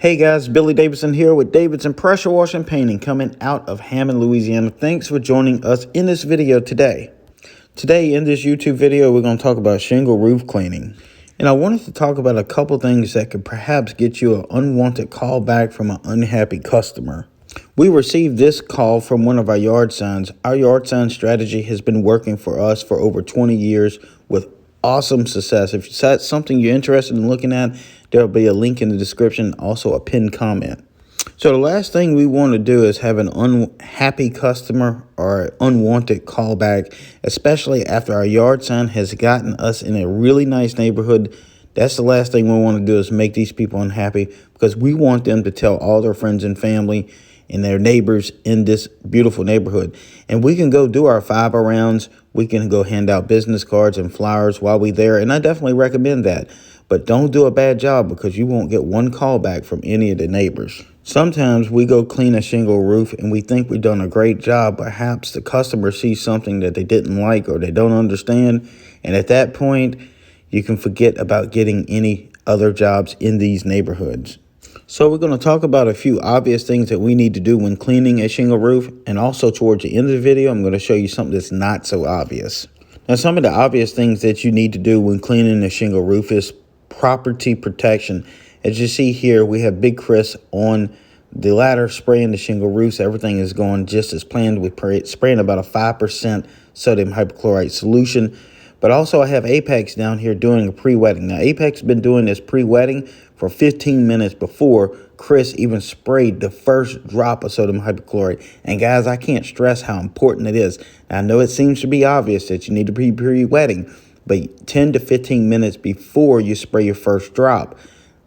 Hey guys, Billy Davidson here with Davidson Pressure Washing Painting coming out of Hammond, Louisiana. Thanks for joining us in this video today. Today in this YouTube video, we're going to talk about shingle roof cleaning. And I wanted to talk about a couple things that could perhaps get you an unwanted call back from an unhappy customer. We received this call from one of our yard signs. Our yard sign strategy has been working for us for over 20 years with awesome success. If that's something you're interested in looking at, there'll be a link in the description, also a pinned comment. So the last thing we want to do is have an unhappy customer or unwanted callback, especially after our yard sign has gotten us in a really nice neighborhood. That's the last thing we want to do is make these people unhappy, because we want them to tell all their friends and family and their neighbors in this beautiful neighborhood. And we can go do our 5 rounds. We can go hand out business cards and flowers while we're there. And I definitely recommend that. But don't do a bad job, because you won't get one call back from any of the neighbors. Sometimes we go clean a shingle roof and we think we've done a great job. Perhaps the customer sees something that they didn't like or they don't understand. And at that point, you can forget about getting any other jobs in these neighborhoods. So we're going to talk about a few obvious things that we need to do when cleaning a shingle roof. And also towards the end of the video, I'm going to show you something that's not so obvious. Now, some of the obvious things that you need to do when cleaning a shingle roof is property protection. As you see here, we have Big Chris on the ladder spraying the shingle roofs. Everything is going just as planned. We're spraying about a 5% sodium hypochlorite solution. But also I have Apex down here doing a pre-wetting. Now, Apex has been doing this pre-wetting for 15 minutes before Chris even sprayed the first drop of sodium hypochlorite. And guys, I can't stress how important it is. Now, I know it seems to be obvious that you need to be pre-wetting, but 10 to 15 minutes before you spray your first drop.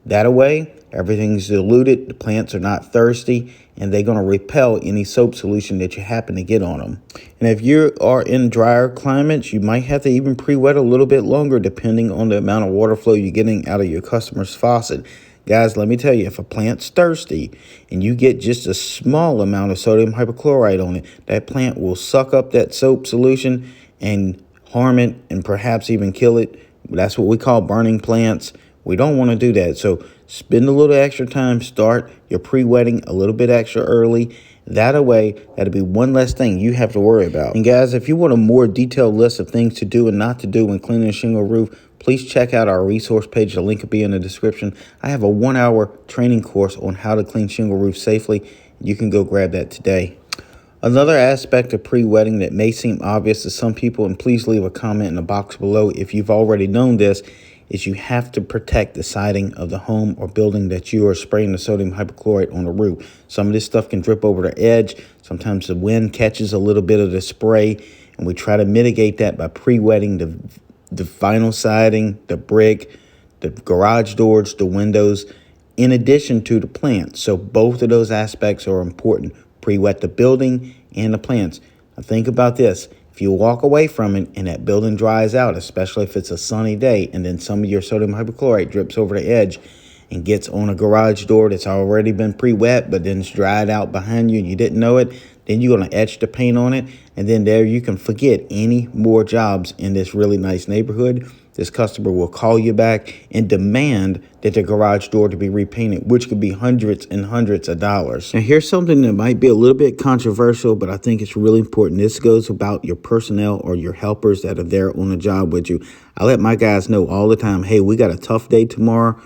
That way, everything's diluted, the plants are not thirsty, and they're going to repel any soap solution that you happen to get on them. And if you are in drier climates, you might have to even pre-wet a little bit longer depending on the amount of water flow you're getting out of your customer's faucet. Guys, let me tell you, if a plant's thirsty and you get just a small amount of sodium hypochlorite on it, that plant will suck up that soap solution and harm it and perhaps even kill it. That's what we call burning plants. We don't want to do that. So spend a little extra time. Start your pre-wetting a little bit extra early. That way, that'll be one less thing you have to worry about. And guys, if you want a more detailed list of things to do and not to do when cleaning a shingle roof, please check out our resource page. The link will be in the description. I have a 1-hour training course on how to clean shingle roofs safely. You can go grab that today. Another aspect of pre-wetting that may seem obvious to some people, and please leave a comment in the box below if you've already known this, is you have to protect the siding of the home or building that you are spraying the sodium hypochlorite on the roof. Some of this stuff can drip over the edge. Sometimes the wind catches a little bit of the spray, and we try to mitigate that by pre-wetting the vinyl siding, the brick, the garage doors, the windows, in addition to the plants. So both of those aspects are important. Pre-wet the building and the plants. Now think about this. If you walk away from it and that building dries out, especially if it's a sunny day, and then some of your sodium hypochlorite drips over the edge and gets on a garage door that's already been pre-wet, but then it's dried out behind you and you didn't know it, then you're going to etch the paint on it. And then there you can forget any more jobs in this really nice neighborhood. This customer will call you back and demand that the garage door to be repainted, which could be hundreds and hundreds of dollars. Now, here's something that might be a little bit controversial, but I think it's really important. This goes about your personnel or your helpers that are there on the job with you. I let my guys know all the time, hey, we got a tough day tomorrow.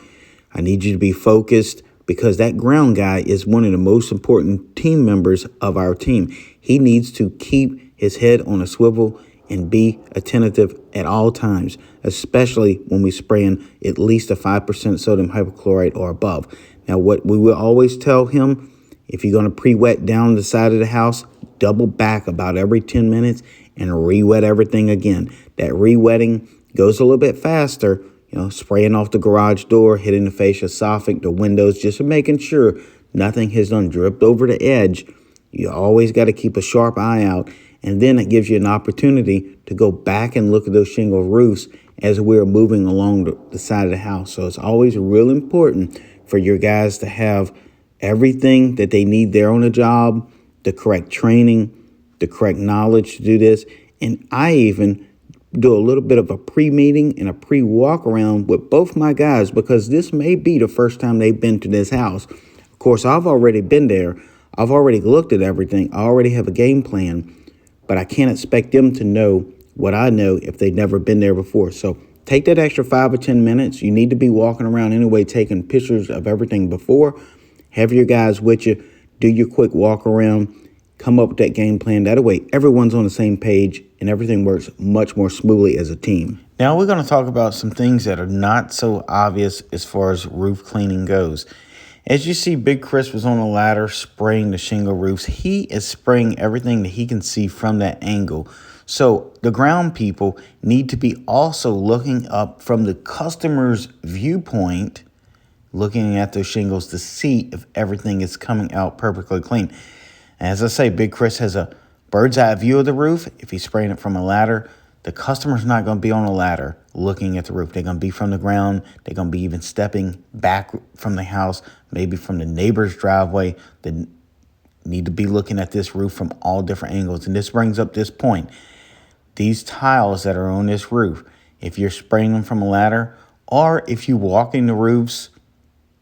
I need you to be focused, because that ground guy is one of the most important team members of our team. He needs to keep his head on a swivel and be attentive at all times, especially when we're spraying at least a 5% sodium hypochlorite or above. Now, what we will always tell him, if you're going to pre-wet down the side of the house, double back about every 10 minutes and re-wet everything again. That re-wetting goes a little bit faster, spraying off the garage door, hitting the fascia soffit, the windows, just making sure nothing has done dripped over the edge. You always got to keep a sharp eye out. And then it gives you an opportunity to go back and look at those shingle roofs as we're moving along the side of the house. So it's always really important for your guys to have everything that they need there on the job, the correct training, the correct knowledge to do this. And I even do a little bit of a pre-meeting and a pre-walk around with both my guys, because this may be the first time they've been to this house. Of course, I've already been there. I've already looked at everything. I already have a game plan, but I can't expect them to know what I know if they've never been there before. So take that extra 5 or 10 minutes. You need to be walking around anyway, taking pictures of everything before. Have your guys with you. Do your quick walk around. Come up with that game plan. That way, everyone's on the same page and everything works much more smoothly as a team. Now, we're going to talk about some things that are not so obvious as far as roof cleaning goes. As you see, Big Chris was on a ladder spraying the shingle roofs. He is spraying everything that he can see from that angle. So the ground people need to be also looking up from the customer's viewpoint, looking at those shingles to see if everything is coming out perfectly clean. As I say, Big Chris has a bird's eye view of the roof. If he's spraying it from a ladder, the customer's not going to be on a ladder looking at the roof. They're going to be from the ground. They're going to be even stepping back from the house, maybe from the neighbor's driveway. They need to be looking at this roof from all different angles. And this brings up this point. These tiles that are on this roof, if you're spraying them from a ladder, or if you walk in the roofs,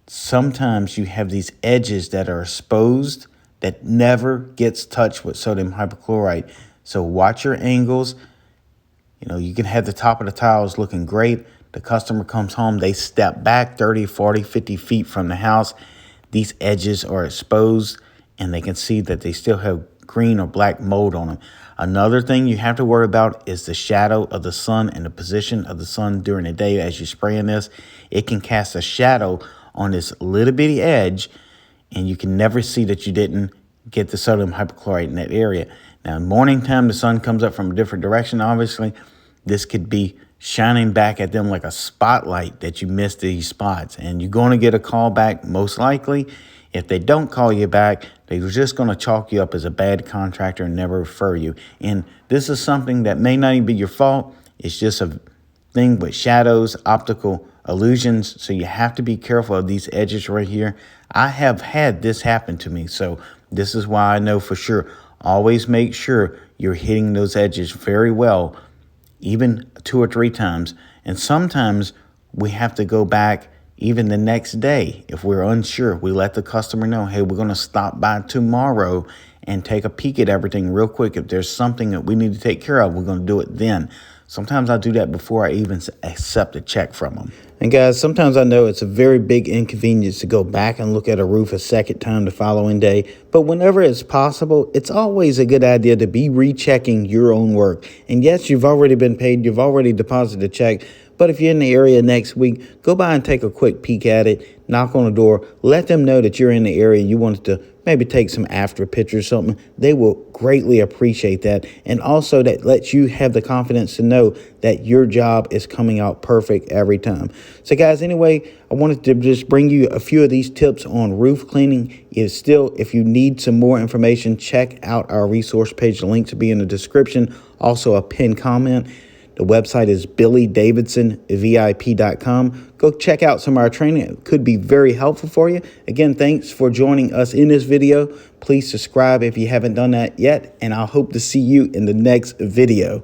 sometimes you have these edges that are exposed that never gets touched with sodium hypochlorite. So watch your angles. You know, you can have the top of the tiles looking great. The customer comes home, they step back 30, 40, 50 feet from the house. These edges are exposed and they can see that they still have green or black mold on them. Another thing you have to worry about is the shadow of the sun and the position of the sun during the day as you're spraying this. It can cast a shadow on this little bitty edge, and you can never see that you didn't get the sodium hypochlorite in that area. Now, in morning time, the sun comes up from a different direction, obviously. This could be shining back at them like a spotlight that you missed these spots. And you're going to get a call back, most likely. If they don't call you back, they're just going to chalk you up as a bad contractor and never refer you. And this is something that may not even be your fault. It's just a thing with shadows, optical illusions. So you have to be careful of these edges right here. I have had this happen to me. So this is why I know for sure. Always make sure you're hitting those edges very well, even 2 or 3 times. And sometimes we have to go back even the next day. If we're unsure, we let the customer know, hey, we're going to stop by tomorrow and take a peek at everything real quick. If there's something that we need to take care of, we're going to do it then. Sometimes I do that before I even accept a check from them. And guys, sometimes I know it's a very big inconvenience to go back and look at a roof a second time the following day. But whenever it's possible, it's always a good idea to be rechecking your own work. And yes, you've already been paid. You've already deposited a check. But if you're in the area next week, go by and take a quick peek at it, knock on the door, let them know that you're in the area. You wanted to maybe take some after pictures or something. They will greatly appreciate that. And also that lets you have the confidence to know that your job is coming out perfect every time. So guys, anyway, I wanted to just bring you a few of these tips on roof cleaning. If you need some more information, check out our resource page. The links will be in the description. Also a pinned comment. The website is billydavidsonvip.com. Go check out some of our training. It could be very helpful for you. Again, thanks for joining us in this video. Please subscribe if you haven't done that yet, and I hope to see you in the next video.